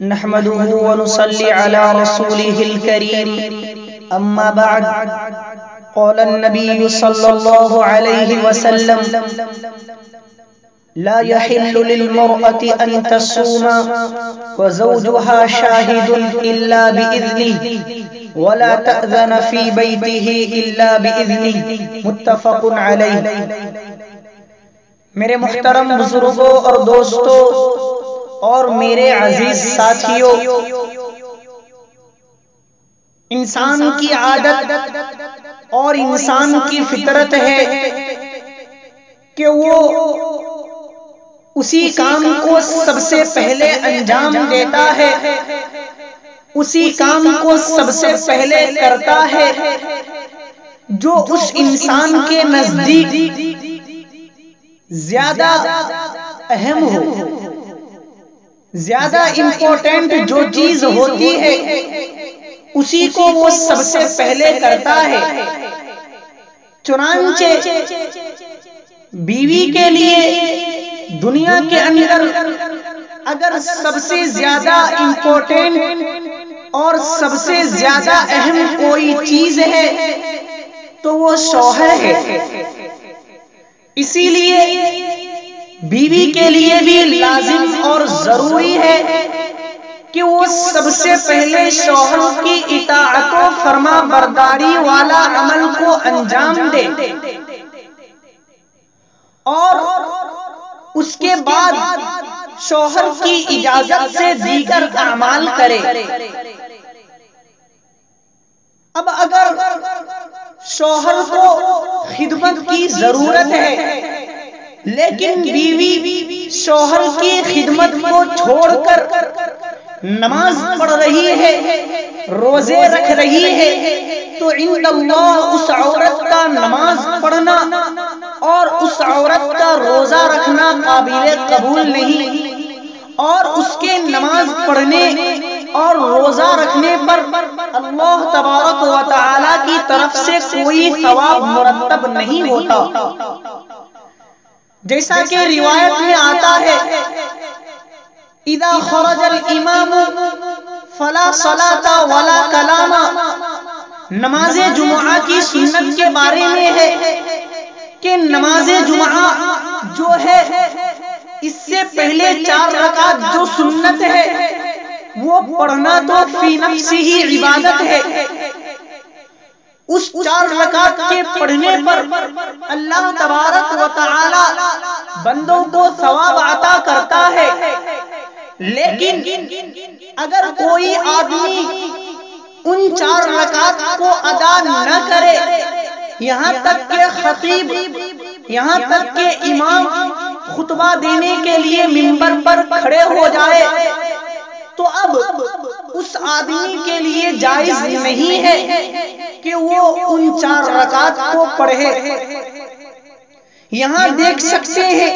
نحمده ونصلي على رسوله الكريم أما بعد قال النبي صلى الله عليه وسلم لا يحل للمرأة أن تصوم وزوجها شاهد إلا بإذنه ولا تأذن في بيته إلا بإذنه متفق عليه۔ میرے محترم بزرگوں اور دوستوں اور میرے عزیز ساتھیوں، انسان کی عادت اور انسان کی فطرت ہے کہ وہ اسی کام کو سب سے پہلے انجام دیتا ہے، اسی کام کو سب سے پہلے کرتا ہے جو اس انسان کے نزدیک زیادہ اہم ہو، زیادہ امپورٹنٹ جو چیز ہوتی ہے اسی کو وہ سب سے پہلے کرتا ہے۔ چنانچہ بیوی کے لیے دنیا کے اندر اگر سب سے زیادہ امپورٹنٹ اور سب سے زیادہ اہم کوئی چیز ہے تو وہ شوہر ہے۔ اسی لیے بیوی کے لیے بھی لازم اور ضروری ہے کہ وہ سب سے پہلے شوہر کی اطاعت و فرما برداری والا عمل کو انجام دے اور اس کے بعد شوہر کی اجازت سے دیگر اعمال کرے۔ اب اگر شوہر کو خدمت کی ضرورت ہے لیکن بیوی شوہر کی خدمت کو چھوڑ کر نماز پڑھ رہی ہے، روزے رکھ رہی ہے، تو عند اللہ اس عورت کا نماز پڑھنا اور اس عورت کا روزہ رکھنا قابل قبول نہیں، اور اس کے نماز پڑھنے اور روزہ رکھنے پر اللہ تبارک و تعالی کی طرف سے کوئی ثواب مرتب نہیں ہوتا۔ جیسا کہ روایت میں آتا ہے اذا خرج الامام فلا صلاة ولا کلام، نماز جمعہ کی سنت کے بارے میں ہے کہ نماز جمعہ جو ہے اس سے پہلے 4 رکعت جو سنت ہے وہ پڑھنا تو فی نفسہ ہی عبادت ہے۔ اس 4 رکعت کے پڑھنے پر اللہ تبارک و تعالی بندوں کو ثواب عطا کرتا ہے، لیکن اگر کوئی آدمی ان 4 رکعت کو ادا نہ کرے، یہاں تک کہ خطیب، یہاں تک کہ امام خطبہ دینے کے لیے منبر پر کھڑے ہو جائے، تو اب اس آدمی کے لیے جائز نہیں ہے کہ وہ ان 4 رکعت کو پڑھے۔ یہاں دیکھ سکتے ہیں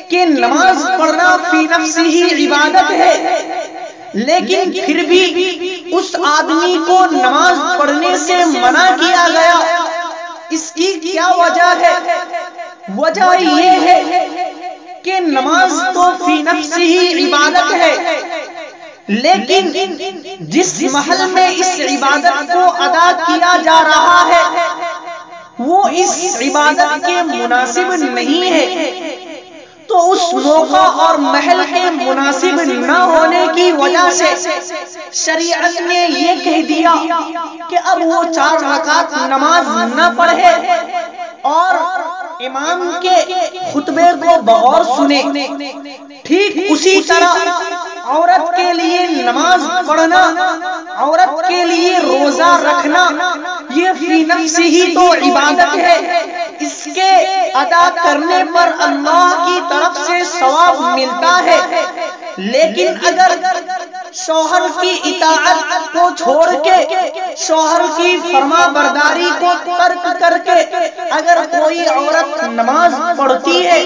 کہ نماز پڑھنا فی نفسہ ہی عبادت ہے، لیکن پھر بھی اس آدمی کو نماز پڑھنے سے منع کیا گیا۔ اس کی کیا وجہ ہے؟ وجہ یہ ہے کہ نماز تو فی نفسہ ہی عبادت ہے، لیکن جس محل میں اس عبادت کو ادا کیا جا رہا ہے وہ اس عبادت کے مناسب نہیں ہے، تو اس موقع اور محل کے مناسب نہ ہونے کی وجہ سے شریعت نے یہ کہہ دیا کہ اب وہ 4 رکعت نماز نہ پڑھے اور امام کے خطبے کو بغور سنے۔ ٹھیک اسی طرح عورت کے لیے نماز پڑھنا، عورت کے لیے روزہ رکھنا یہ فی نفسہ ہی تو عبادت ہے، اس کے ادا کرنے پر اللہ کی طرف سے ثواب ملتا ہے، لیکن اگر شوہر کی اطاعت کو چھوڑ کے، شوہر کی فرما برداری کو ترک کر کے اگر کوئی عورت نماز پڑھتی ہے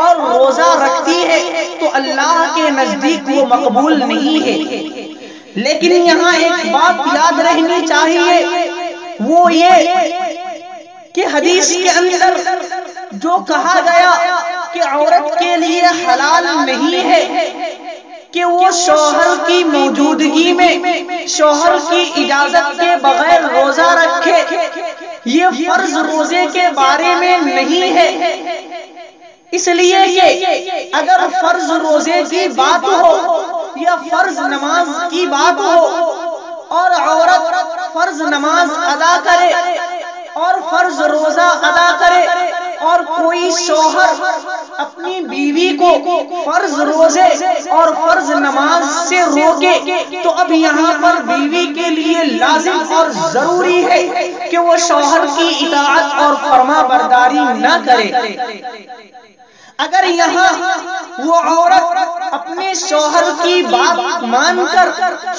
اور روزہ رکھتی ہے تو اللہ کے نزدیک وہ مقبول نہیں ہے۔ لیکن یہاں ایک بات یاد رہنی چاہیے، وہ یہ کہ حدیث کے اندر جو کہا گیا کہ عورت کے لیے حلال نہیں ہے کہ وہ شوہر کی موجودگی میں شوہر کی اجازت کے بغیر روزہ رکھے، یہ فرض روزے کے بارے میں نہیں ہے، اس لیے کہ اگر فرض روزے کی بات ہو یا فرض نماز کی بات ہو اور عورت فرض نماز ادا کرے اور فرض روزہ ادا کرے اور کوئی شوہر اپنی بیوی کو فرض روزے اور فرض نماز سے روکے، تو اب یہاں پر بیوی کے لیے لازم اور ضروری ہے کہ وہ شوہر کی اطاعت اور فرما برداری نہ کرے۔ اگر یہاں وہ عورت اپنے شوہر کی بات مان کر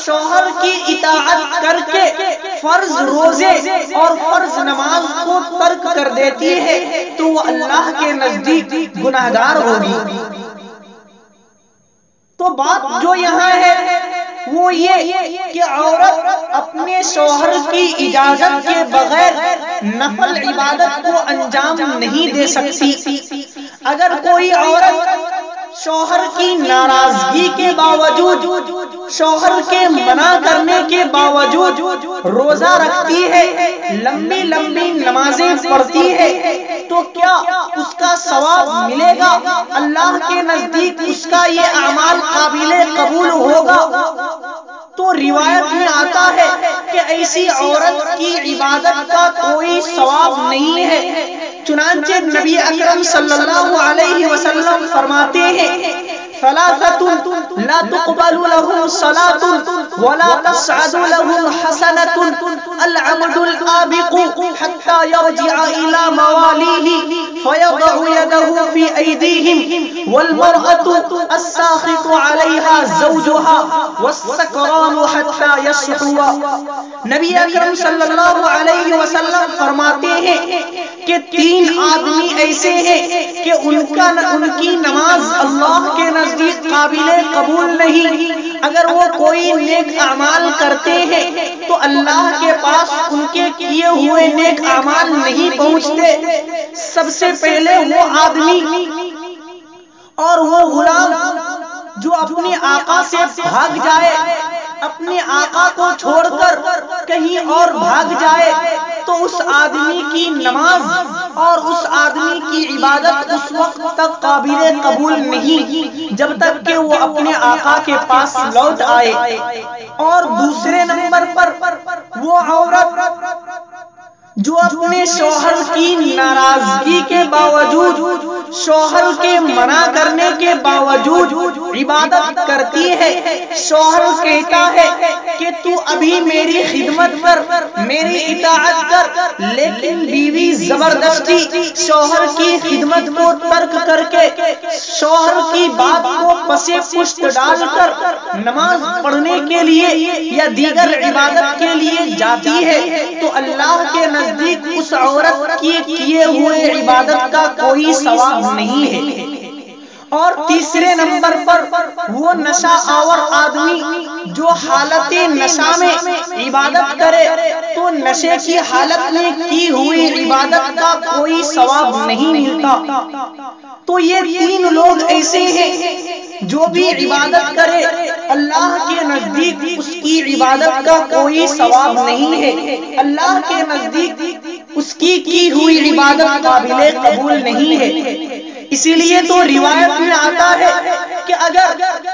شوہر کی اطاعت کر کے فرض روزے اور فرض نماز کو ترک کر دیتی ہے تو وہ اللہ کے نزدیک گناہگار ہوگی۔ تو بات جو یہاں ہے وہ یہ کہ عورت اپنے شوہر کی اجازت کے بغیر نفل عبادت کو انجام نہیں دے سکتی۔ اگر کوئی عورت شوہر کی ناراضگی کے باوجود، شوہر کے منع کرنے کے باوجود روزہ رکھتی ہے، لمبی لمبی نمازیں پڑھتی ہے، تو کیا اس کا ثواب ملے گا؟ اللہ کے نزدیک اس کا یہ اعمال قابل قبول ہوگا؟ تو روایت میں آتا ہے کہ ایسی عورت کی عبادت کا کوئی ثواب نہیں ہے۔ چنانچہ نبی اکرم صلی اللہ علیہ وسلم فرماتے ہیں ثلاثة لا تقبل لهم صلاة ولا تصعد لهم حسنة العبد الآبق حتى يرجع إلى مواليه فيضع يده في أيديهم والمرأة الساخط عليها زوجها والسكران حتى يصحو۔ نبی اکرم صلی اللہ علیہ وسلم فرماتے ہیں کہ تین آدمی ایسے ہیں کہ ان کی نماز اللہ کے نزدیک قابل قبول نہیں۔ اگر وہ کوئی نیک اعمال کرتے ہیں تو اللہ کے پاس ان کے کیے ہوئے نیک اعمال نہیں پہنچتے۔ سب سے پہلے وہ آدمی اور وہ غلام جو اپنے آقا سے بھاگ جائے، اپنے آقا کو چھوڑ کر کہیں اور بھاگ جائے، تو اس آدمی کی نماز اور اس آدمی کی عبادت اس وقت تک قابل قبول نہیں جب تک کہ وہ اپنے آقا کے پاس لوٹ آئے۔ اور دوسرے نمبر پر وہ عورت جو اپنے شوہر کی ناراضگی کے باوجود، شوہر کے منع کرنے کے باوجود عبادت کرتی ہے۔ شوہر کہتا ہے کہ تو ابھی میری خدمت کر، میری اطاعت کر، لیکن بیوی زبردستی شوہر کی خدمت کو ترک کر کے شوہر کی بات کو پسے پشت ڈال کر نماز پڑھنے کے لیے یا دیگر عبادت کے لیے جاتی ہے، تو اللہ کے نزدیک اس عورت کی کیے ہوئے عبادت کا کوئی ثواب نہیں ہے۔ اور تیسرے نمبر پر وہ نشہ آور آدمی جو حالت نشہ میں عبادت کرے تو نشے کی حالت میں کی ہوئی عبادت کا کوئی ثواب نہیں ملتا۔ تو یہ تین لوگ ایسے ہیں جو بھی عبادت کرے اللہ کے نزدیک اس کی عبادت کا کوئی ثواب نہیں ہے، اللہ کے نزدیک اس کی ہوئی عبادت قابل قبول نہیں ہے۔ اسی لیے تو روایت میں آتا ہے کہ اگر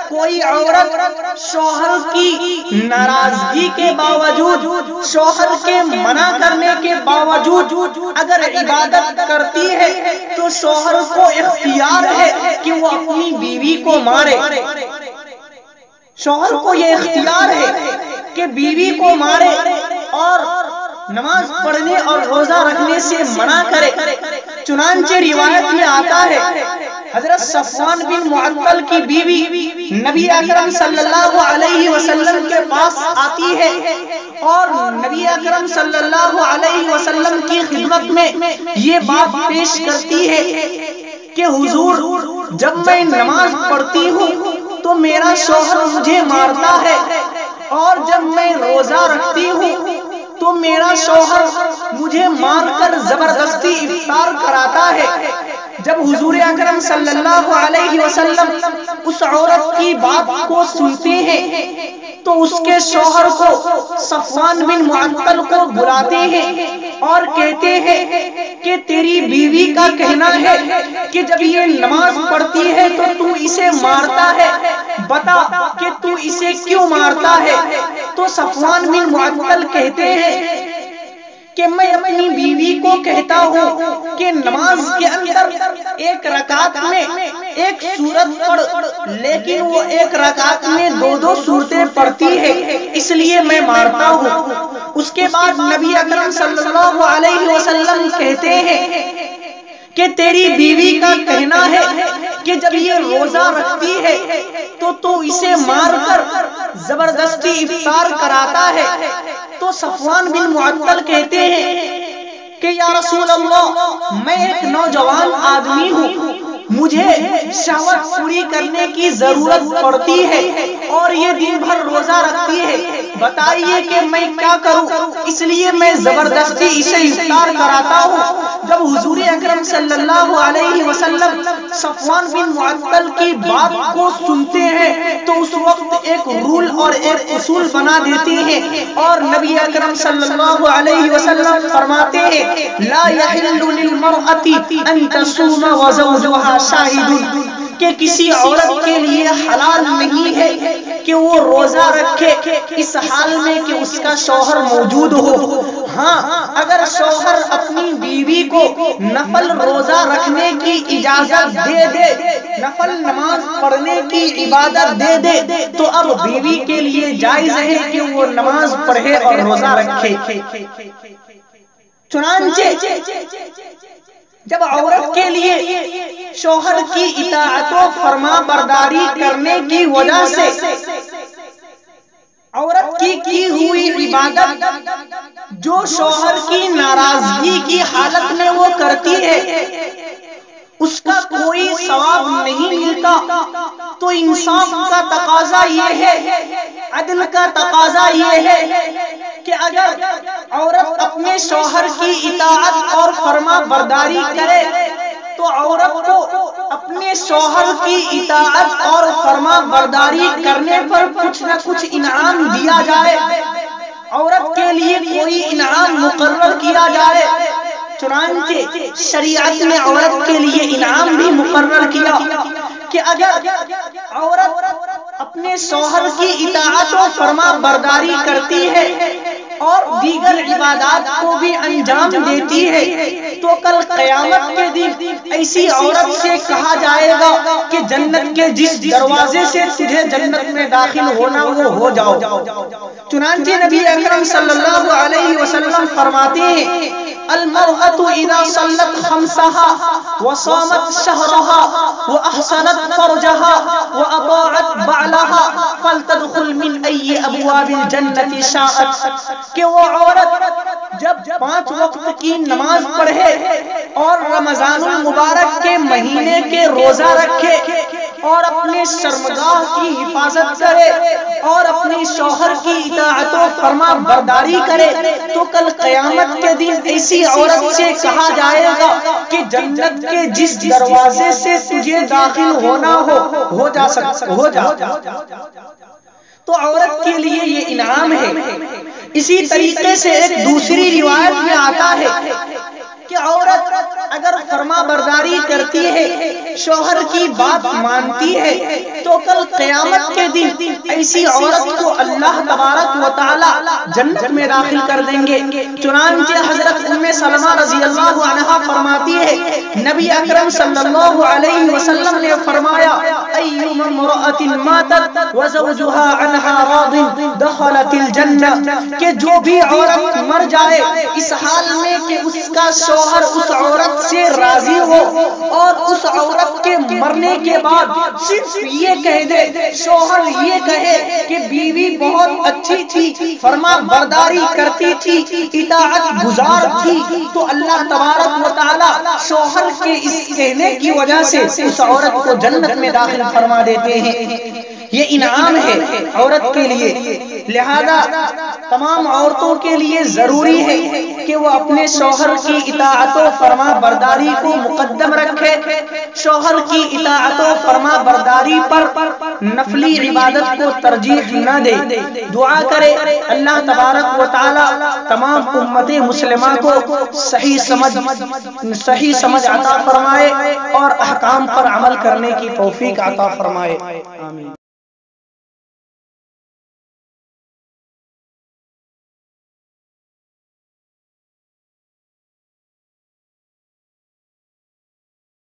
کوئی عورت شوہر کی ناراضگی کے باوجود، شوہر کے منع کرنے کے باوجود اگر عبادت کرتی ہے تو شوہر کو اختیار ہے کہ وہ اپنی بیوی کو مارے۔ شوہر کو یہ اختیار ہے کہ بیوی کو مارے اور نماز پڑھنے اور روزہ رکھنے سے منع کرے۔ چنانچہ روایت میں آتا ہے حضرت صفوان بن معطل کی بیوی نبی اکرم صلی اللہ علیہ وسلم کے پاس آتی ہے اور نبی اکرم صلی اللہ علیہ وسلم کی خدمت میں یہ بات پیش کرتی ہے کہ حضور، جب میں نماز پڑھتی ہوں تو میرا شوہر مجھے مارتا ہے، اور جب میں روزہ رکھتی ہوں تو میرا شوہر مجھے مار کر زبردستی افطار کراتا ہے۔ جب حضور اکرم صلی اللہ علیہ وسلم اس عورت کی بات کو سنتے ہیں تو اس کے شوہر کو صفوان بن معطل کو بلاتے ہیں اور کہتے ہیں کہ تیری بیوی کا کہنا ہے کہ جب یہ نماز پڑھتی ہے تو تو اسے مارتا ہے، بتا کہ تو اسے کیوں مارتا ہے؟ تو صفوان بن معطل کہتے ہیں کہ میں اپنی بیوی کو کہتا ہوں کہ نماز کے اندر ایک رکعت میں ایک سورت پڑھ، لیکن وہ ایک رکعت میں دو سورتیں پڑھتی ہے، اس لیے میں مارتا ہوں۔ اس کے بعد نبی اکرم صلی اللہ علیہ وسلم کہتے ہیں کہ تیری بیوی کا کہنا ہے کہ جب یہ روزہ رکھتی ہے تو تو اسے مار کر زبردستی افطار کراتا ہے۔ تو صفوان بن معطل کہتے ہیں کہ یا رسول اللہ، میں ایک نوجوان آدمی ہوں، مجھے شہوت پوری کرنے کی ضرورت پڑتی ہے اور یہ دن بھر روزہ رکھتی ہے، بتائیے کہ میں کیا کروں؟ اس لیے میں زبردستی اسے افطار کراتا ہوں۔ جب حضور اکرم صلی اللہ علیہ وسلم صفوان بن معطل کی بات کو سنتے ہیں تو اس وقت ایک رول اور ایک اصول بنا دیتے ہیں اور نبی اکرم صلی اللہ علیہ وسلم فرماتے ہیں لا يحل للمرأة ان تصوم وزوجها شاہد، کہ کسی عورت کے لیے حلال نہیں ہے کہ وہ روزہ رکھے اس حال میں کہ اس کا شوہر موجود ہو۔ ہاں، اگر شوہر اپنی بیوی کو نفل روزہ رکھنے کی اجازت دے دے، نفل نماز پڑھنے کی عبادت دے دے، تو اب بیوی کے لیے جائز ہے کہ وہ نماز پڑھے اور روزہ رکھے۔ چنانچہ جب عورت کے لیے شوہر کی اطاعت و فرما برداری کرنے کی وجہ سے عورت کی ہوئی عبادت جو شوہر کی ناراضگی کی حالت میں وہ کرتی ہے اس کا کوئی ثواب نہیں ملتا، تو انصاف کا تقاضا یہ ہے، عدل کا تقاضا یہ ہے کہ اگر عورت اپنے شوہر کی اطاعت اور فرما برداری کرے تو عورت کو اپنے شوہر کی اطاعت اور فرما برداری کرنے پر کچھ نہ کچھ انعام دیا جائے، عورت کے لیے کوئی انعام مقرر کیا جائے۔ چنانچہ شریعت نے عورت کے لیے انعام بھی مقرر کیا کہ اگر عورت اپنے شوہر کی اطاعت و فرما برداری کرتی ہے اور دیگر عبادات کو بھی انجام دیتی ہے تو کل قیامت کے دن ایسی عورت سے کہا جائے گا کہ جنت کے جس دروازے سے تجھے جنت میں داخل ہونا وہ ہو جاؤ۔ چنانچہ نبی اکرم صلی اللہ علیہ وسلم فرماتے ہیں المرأة اذا صلت خمسها وصامت شهرها واحسنت فرجها واطاعت بعلها فلتدخل من اي ابواب الجنة شاءت، کہ وہ عورت جب 5 وقت کی نماز پڑھے اور رمضان المبارک کے مہینے کے روزہ رکھے اور اپنے شرمگاہ کی حفاظت کرے اور اپنے شوہر کی اطاعت و فرما برداری کرے تو کل قیامت کے دن ایسی عورت سے کہا جائے گا کہ جنت کے جس دروازے سے تجھے داخل ہونا ہو جا سکتا ہو جا۔ تو عورت کے لیے یہ انعام ہے۔ اسی طریقے سے ایک دوسری روایت میں آتا ہے کہ عورت اگر فرما برداری کرتی ہے، شوہر کی بات مانتی ہے تو کل قیامت کے دن ایسی عورت کو اللہ تبارک و تعالی جنت میں داخل کر دیں گے۔ چنانچہ حضرت ام سلمہ رضی اللہ عنہا فرماتی ہے نبی اکرم صلی اللہ علیہ وسلم نے فرمایا ایما امرأة ماتت وزوجها عنها راض دخلت الجنہ، کہ جو بھی عورت مر جائے اس حال میں کہ اس کا شوہر اس عورت سے راضی ہو اور اس عورت کے مرنے کے بعد صرف یہ کہہ دے، شوہر یہ کہے کہ بیوی بہت اچھی تھی، فرما برداری کرتی تھی، اطاعت گزار تھی، تو اللہ تبارک و تعالی شوہر کے اس کہنے کی وجہ سے اس عورت کو جنت میں داخل فرما دیتے ہیں۔ یہ انعام ہے عورت کے لیے، لہذا تمام عورتوں کے لیے ضروری ہے کہ وہ اپنے شوہر کی اطاعت و فرما برداری کو مقدم رکھے، شوہر کی اطاعت و فرما برداری پر نفلی عبادت کو ترجیح نہ دے۔ دعا کرے اللہ تبارک و تعالی تمام امت مسلمہ کو صحیح سمجھ عطا فرمائے اور احکام پر عمل کرنے کی توفیق عطا فرمائے، آمین۔